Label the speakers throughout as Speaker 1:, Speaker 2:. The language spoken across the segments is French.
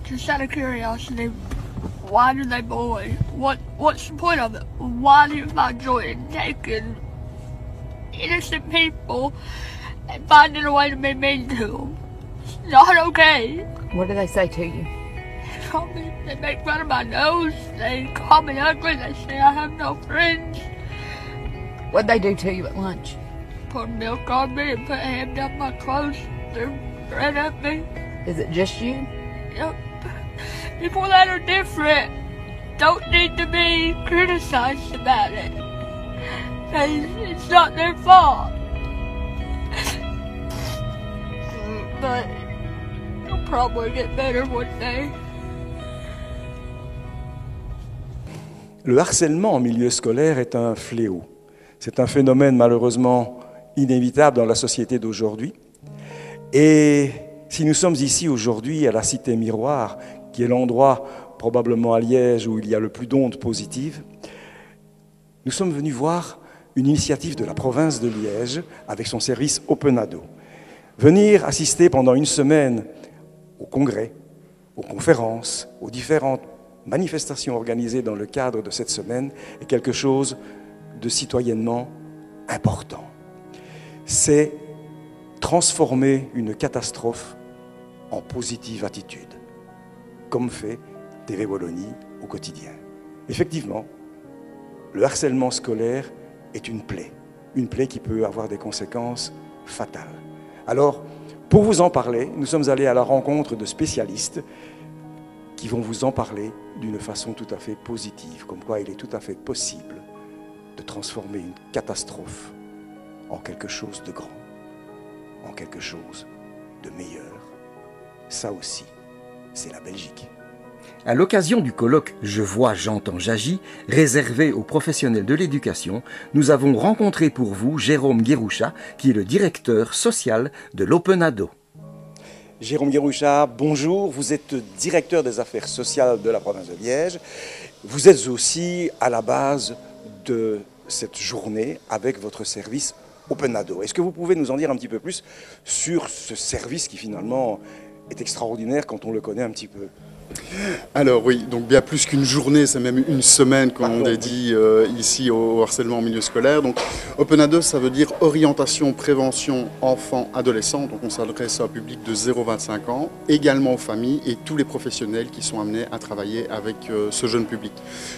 Speaker 1: Just out of curiosity, why do they bully? What's the point of it? Why do you find joy in taking innocent people and finding a way to be mean to them? It's not okay.
Speaker 2: What do they say to you?
Speaker 1: They make fun of my nose, they call me ugly, they say I have no friends.
Speaker 2: What'd they do to you at lunch?
Speaker 1: Put milk on me and put ham down my clothes, threw bread at me.
Speaker 2: Is it just you?
Speaker 1: Yep. People that are different don't need to be criticized about it. It's not their fault. But it'll probably get better one day.
Speaker 3: Le harcèlement en milieu scolaire est un fléau. C'est un phénomène malheureusement inévitable dans la société d'aujourd'hui. Et si nous sommes ici aujourd'hui à la Cité Miroir, qui est l'endroit probablement à Liège où il y a le plus d'ondes positives, nous sommes venus voir une initiative de la province de Liège avec son service Open Ado. Venir assister pendant une semaine au congrès, aux conférences, aux différentes manifestations organisées dans le cadre de cette semaine est quelque chose de citoyennement important. C'est transformer une catastrophe en positive attitude, comme fait TV Wallonie au quotidien. Effectivement, le harcèlement scolaire est une plaie qui peut avoir des conséquences fatales. Alors, pour vous en parler, nous sommes allés à la rencontre de spécialistes qui vont vous en parler d'une façon tout à fait positive, comme quoi il est tout à fait possible de transformer une catastrophe en quelque chose de grand, en quelque chose de meilleur. Ça aussi, c'est la Belgique.
Speaker 4: À l'occasion du colloque « Je vois, j'entends, j'agis » réservé aux professionnels de l'éducation, nous avons rencontré pour vous Jérôme Guéroucha, qui est le directeur social de l'Open Ado.
Speaker 3: Jérôme Guéroucha, bonjour. Vous êtes directeur des affaires sociales de la province de Liège. Vous êtes aussi à la base de cette journée avec votre service Open Ado. Est-ce que vous pouvez nous en dire un petit peu plus sur ce service qui finalement est extraordinaire quand on le connaît un petit peu ?
Speaker 5: Alors oui, donc bien plus qu'une journée, c'est même une semaine qu'on dédie ici au harcèlement en milieu scolaire. Donc Open Ado, ça veut dire orientation, prévention, enfants, adolescents. Donc on s'adresse à un public de 0-25 ans, également aux familles et tous les professionnels qui sont amenés à travailler avec ce jeune public.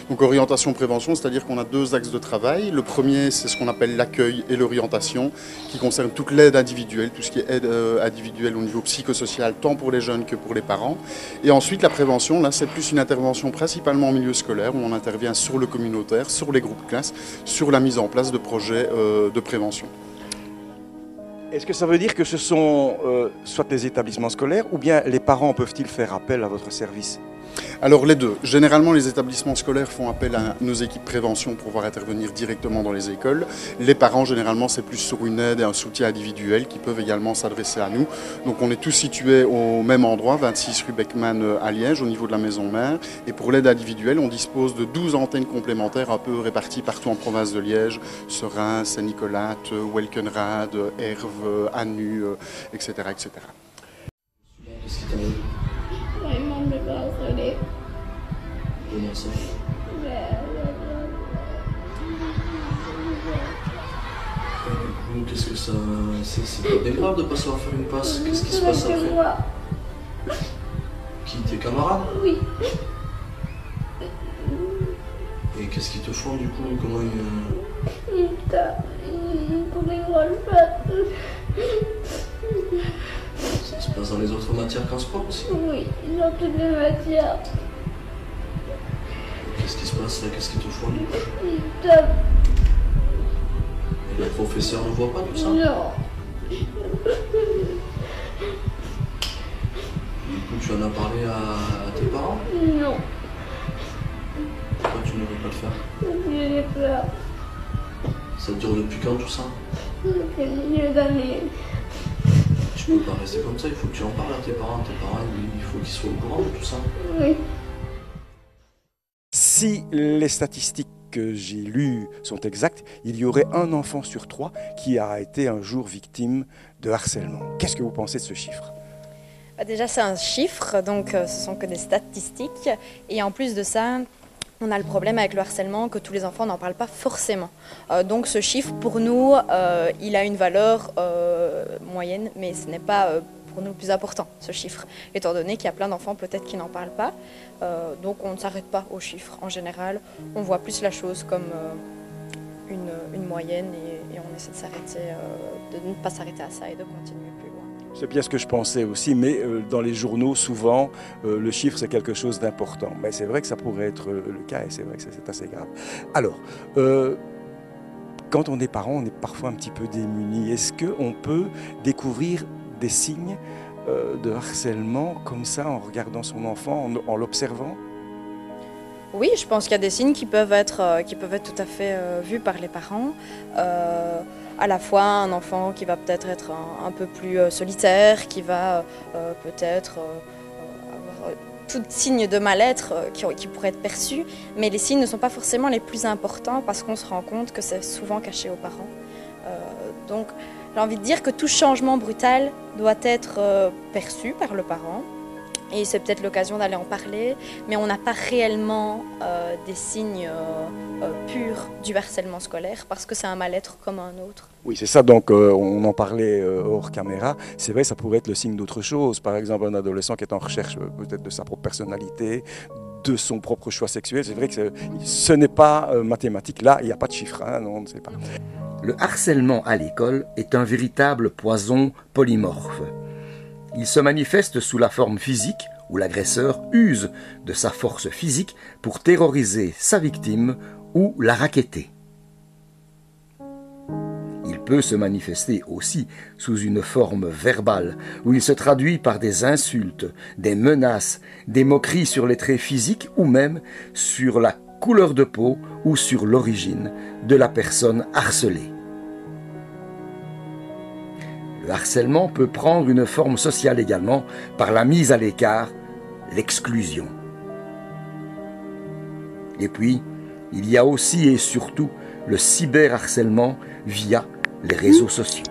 Speaker 5: Donc orientation, prévention, c'est-à-dire qu'on a deux axes de travail. Le premier, c'est ce qu'on appelle l'accueil et l'orientation, qui concerne toute l'aide individuelle, tout ce qui est aide individuelle au niveau psychosocial, tant pour les jeunes que pour les parents. Et ensuite, la prévention, là, c'est plus une intervention principalement en milieu scolaire, où on intervient sur le communautaire, sur les groupes de classe, sur la mise en place de projets de prévention.
Speaker 3: Est-ce que ça veut dire que ce sont soit les établissements scolaires ou bien les parents peuvent-ils faire appel à votre service ?
Speaker 5: Alors les deux. Généralement, les établissements scolaires font appel à nos équipes prévention pour pouvoir intervenir directement dans les écoles. Les parents, généralement, c'est plus sur une aide et un soutien individuel qui peuvent également s'adresser à nous. Donc on est tous situés au même endroit, 26 rue Beckmann à Liège, au niveau de la maison mère. Et pour l'aide individuelle, on dispose de 12 antennes complémentaires un peu réparties partout en province de Liège, Serein, Saint-Nicolas, Welkenrad, Herve, Annu, etc., etc.
Speaker 6: Comment ça? Qu'est-ce que ça... C'est pas bien grave de pas savoir faire une passe. Qu'est-ce qui se passe après? Qui? Tes camarades?
Speaker 7: Oui.
Speaker 6: Et qu'est-ce qu'ils te font du coup? Comment ils...
Speaker 7: Pour les grosses pattes.
Speaker 6: Ça se passe dans les autres matières qu'en sport aussi?
Speaker 7: Oui, dans toutes les matières.
Speaker 6: Qu'est-ce qui se passe là? Qu'est-ce qu'ils te font du coup?
Speaker 7: Ils tapent.
Speaker 6: Et le professeur ne voit pas tout ça?
Speaker 7: Non.
Speaker 6: Du coup, tu en as parlé à tes parents?
Speaker 7: Non.
Speaker 6: Pourquoi tu ne veux pas le faire?
Speaker 7: J'ai peur.
Speaker 6: Ça dure depuis quand tout ça?
Speaker 7: Depuis le milieu d'année.
Speaker 6: Tu peux pas rester comme ça, il faut que tu en parles à tes parents. Tes parents, il faut qu'ils soient au courant de tout ça.
Speaker 7: Oui.
Speaker 3: Si les statistiques que j'ai lues sont exactes, il y aurait un enfant sur 3 qui a été un jour victime de harcèlement. Qu'est-ce que vous pensez de ce chiffre ?
Speaker 8: Déjà, c'est un chiffre, donc ce sont que des statistiques. Et en plus de ça, on a le problème avec le harcèlement que tous les enfants n'en parlent pas forcément. Donc ce chiffre, pour nous, il a une valeur moyenne, mais ce n'est pas pour nous le plus important, ce chiffre, étant donné qu'il y a plein d'enfants peut-être qui n'en parlent pas. Donc on ne s'arrête pas aux chiffres en général. On voit plus la chose comme une moyenne et on essaie de s'arrêter, de ne pas s'arrêter à ça et de continuer plus loin.
Speaker 3: C'est bien ce que je pensais aussi, mais dans les journaux, souvent, le chiffre, c'est quelque chose d'important. Mais c'est vrai que ça pourrait être le cas, et c'est vrai que c'est assez grave. Alors, quand on est parent, on est parfois un petit peu démuni. Est-ce qu'on peut découvrir des signes de harcèlement comme ça, en regardant son enfant, en l'observant ?
Speaker 8: Oui, je pense qu'il y a des signes qui peuvent être tout à fait vus par les parents. À la fois un enfant qui va peut-être être un peu plus solitaire, qui va peut-être avoir tout signe de mal-être qui pourrait être perçu, mais les signes ne sont pas forcément les plus importants parce qu'on se rend compte que c'est souvent caché aux parents. Donc j'ai envie de dire que tout changement brutal doit être perçu par le parent. Et c'est peut-être l'occasion d'aller en parler, mais on n'a pas réellement des signes purs du harcèlement scolaire parce que c'est un mal-être comme un autre.
Speaker 3: Oui, c'est ça, donc on en parlait hors caméra. C'est vrai, ça pourrait être le signe d'autre chose. Par exemple, un adolescent qui est en recherche peut-être de sa propre personnalité, de son propre choix sexuel. C'est vrai que ce n'est pas mathématique. Là, il n'y a pas de chiffre, hein, non, on ne sait pas.
Speaker 4: Le harcèlement à l'école est un véritable poison polymorphe. Il se manifeste sous la forme physique, où l'agresseur use de sa force physique pour terroriser sa victime ou la racketter. Il peut se manifester aussi sous une forme verbale, où il se traduit par des insultes, des menaces, des moqueries sur les traits physiques ou même sur la couleur de peau ou sur l'origine de la personne harcelée. Le harcèlement peut prendre une forme sociale également par la mise à l'écart, l'exclusion. Et puis, il y a aussi et surtout le cyberharcèlement via les réseaux sociaux.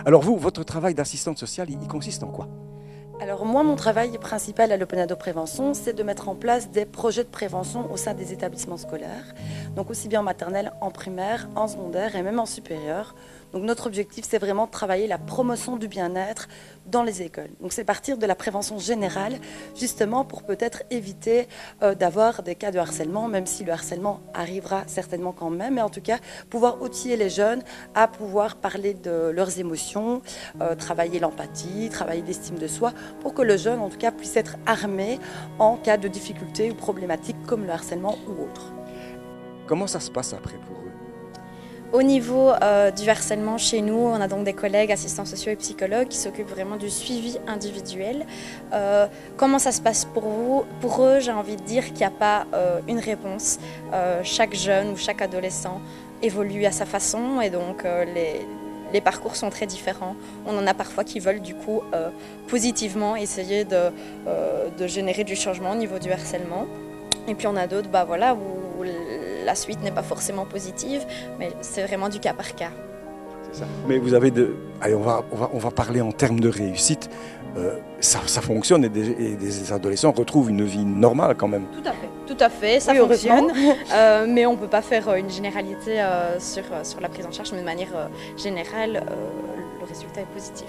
Speaker 3: Alors vous, votre travail d'assistante sociale, il consiste en quoi ?
Speaker 9: Alors moi, mon travail principal à l'Open Ado Prévention, c'est de mettre en place des projets de prévention au sein des établissements scolaires, donc aussi bien en maternelle, en primaire, en secondaire et même en supérieur. Donc notre objectif, c'est vraiment de travailler la promotion du bien-être dans les écoles. Donc c'est partir de la prévention générale, justement pour peut-être éviter d'avoir des cas de harcèlement, même si le harcèlement arrivera certainement quand même, mais en tout cas pouvoir outiller les jeunes à pouvoir parler de leurs émotions, travailler l'empathie, travailler l'estime de soi, pour que le jeune en tout cas puisse être armé en cas de difficultés ou problématiques comme le harcèlement ou autre.
Speaker 3: Comment ça se passe après pour eux?
Speaker 8: Au niveau du harcèlement chez nous, on a donc des collègues, assistants sociaux et psychologues qui s'occupent vraiment du suivi individuel. Comment ça se passe pour vous? Pour eux, j'ai envie de dire qu'il n'y a pas une réponse. Chaque jeune ou chaque adolescent évolue à sa façon et donc les parcours sont très différents. On en a parfois qui veulent du coup positivement essayer de générer du changement au niveau du harcèlement. Et puis on a d'autres voilà, où la suite n'est pas forcément positive, mais c'est vraiment du cas par cas.
Speaker 3: C'est ça. Mais vous avez allez, on va parler en termes de réussite. Ça fonctionne et des adolescents retrouvent une vie normale quand même.
Speaker 8: Tout à fait, ça fonctionne. Mais on ne peut pas faire une généralité sur la prise en charge, mais de manière générale, le résultat est positif.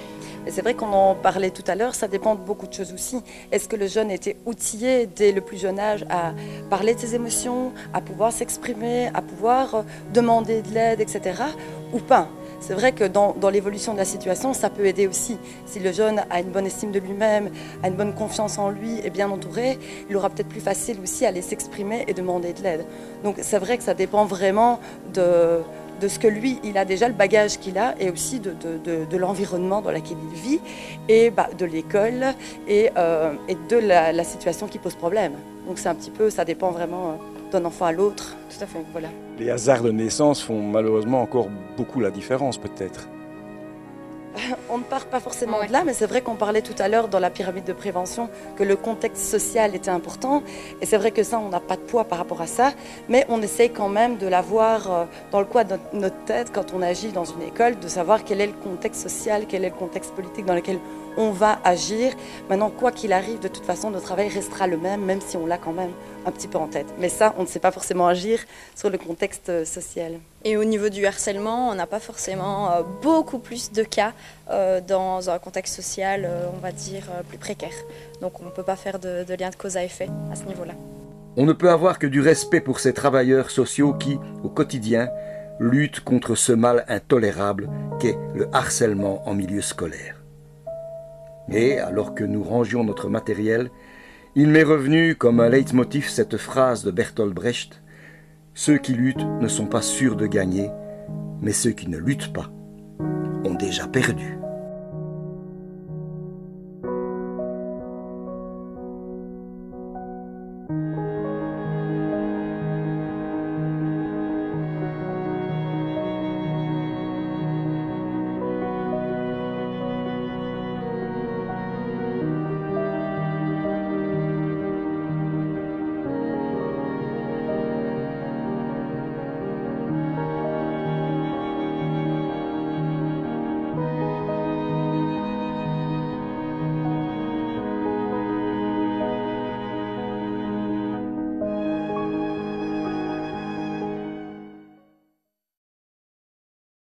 Speaker 9: C'est vrai qu'on en parlait tout à l'heure, ça dépend de beaucoup de choses aussi. Est-ce que le jeune était outillé dès le plus jeune âge à parler de ses émotions, à pouvoir s'exprimer, à pouvoir demander de l'aide, etc. ou pas? C'est vrai que dans l'évolution de la situation, ça peut aider aussi. Si le jeune a une bonne estime de lui-même, a une bonne confiance en lui et bien entouré, il aura peut-être plus facile aussi à aller s'exprimer et demander de l'aide. Donc c'est vrai que ça dépend vraiment de ce que lui, il a déjà, le bagage qu'il a, et aussi de l'environnement dans lequel il vit, et de l'école, et de la situation qui pose problème. Donc c'est un petit peu, ça dépend vraiment d'un enfant à l'autre. Tout à fait, voilà.
Speaker 3: Les hasards de naissance font malheureusement encore beaucoup la différence, peut-être.
Speaker 9: On ne part pas forcément de là, mais c'est vrai qu'on parlait tout à l'heure dans la pyramide de prévention que le contexte social était important. Et c'est vrai que ça, on n'a pas de poids par rapport à ça, mais on essaye quand même de l'avoir dans le coin de notre tête quand on agit dans une école, de savoir quel est le contexte social, quel est le contexte politique dans lequel on va agir. Maintenant, quoi qu'il arrive, de toute façon, notre travail restera le même si on l'a quand même un petit peu en tête. Mais ça, on ne sait pas forcément agir sur le contexte social.
Speaker 8: Et au niveau du harcèlement, on n'a pas forcément beaucoup plus de cas dans un contexte social, on va dire, plus précaire. Donc on ne peut pas faire de lien de cause à effet à ce niveau-là.
Speaker 4: On ne peut avoir que du respect pour ces travailleurs sociaux qui, au quotidien, luttent contre ce mal intolérable qu'est le harcèlement en milieu scolaire. Et alors que nous rangions notre matériel, il m'est revenu comme un leitmotiv cette phrase de Bertolt Brecht: « Ceux qui luttent ne sont pas sûrs de gagner, mais ceux qui ne luttent pas ont déjà perdu. »